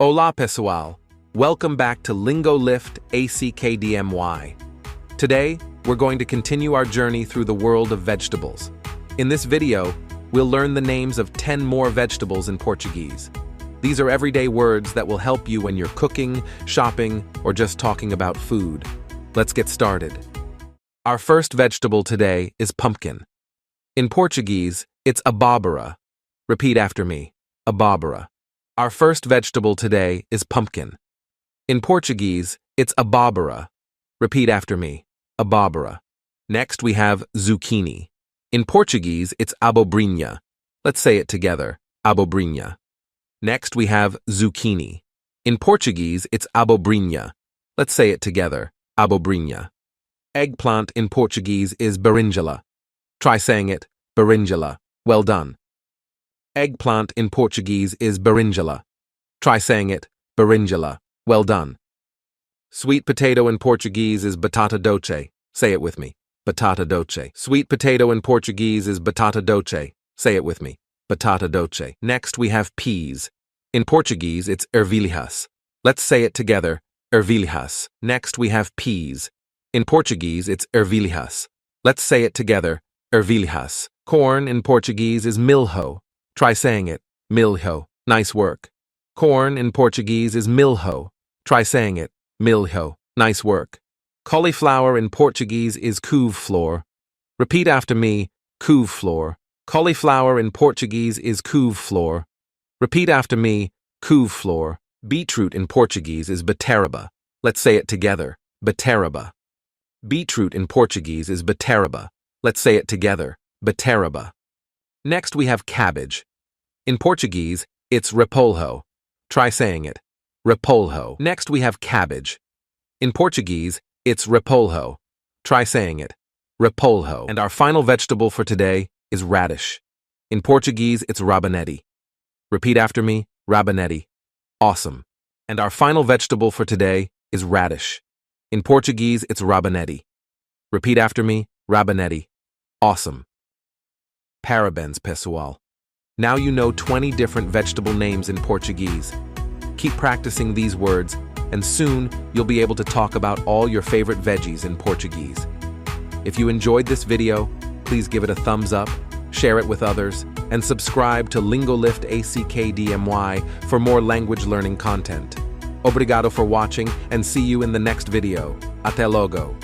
Hola pessoal, welcome back to LINGOLIFT ACKDMY. Today, we're going to continue our journey through the world of vegetables. In this video, we'll learn the names of 10 more vegetables in Portuguese. These are everyday words that will help you when you're cooking, shopping, or just talking about food. Let's get started. Our first vegetable today is pumpkin. In Portuguese, it's abóbora. Repeat after me, abóbora. Our first vegetable today is pumpkin. In Portuguese, it's abóbora. Repeat after me, abóbora. Next, we have zucchini. In Portuguese, it's abobrinha. Let's say it together, abobrinha. Next, we have zucchini. In Portuguese, it's abobrinha. Let's say it together, abobrinha. Eggplant in Portuguese is berinjela. Try saying it, berinjela. Well done. Eggplant in Portuguese is berinjela. Try saying it, berinjela. Well done. Sweet potato in Portuguese is batata doce. Say it with me, batata doce. Sweet potato in Portuguese is batata doce. Say it with me, batata doce. Next, we have peas. In Portuguese, it's ervilhas. Let's say it together, ervilhas. Next, we have peas. In Portuguese, it's ervilhas. Let's say it together, ervilhas. Corn in Portuguese is milho. Try saying it, milho. Nice work. Corn in Portuguese is milho. Try saying it, milho. Nice work. Cauliflower in Portuguese is couve-flor. Repeat after me, couve-flor. Cauliflower in Portuguese is couve-flor. Repeat after me, couve-flor. Beetroot in Portuguese is beterraba. Let's say it together, beterraba. Beetroot in Portuguese is beterraba. Let's say it together, beterraba. Next, we have cabbage. In Portuguese, it's repolho. Try saying it, repolho. Next, we have cabbage. In Portuguese, it's repolho. Try saying it, repolho. And our final vegetable for today is radish. In Portuguese, it's rabanete. Repeat after me, rabanete. Awesome. And our final vegetable for today is radish. In Portuguese, it's rabanete. Repeat after me, rabanete. Awesome. Parabéns, pessoal. Now you know 20 different vegetable names in Portuguese. Keep practicing these words, and soon you'll be able to talk about all your favorite veggies in Portuguese. If you enjoyed this video, please give it a thumbs up, share it with others, and subscribe to LINGOLIFT ACKDMY for more language learning content. Obrigado for watching, and see you in the next video. Até logo.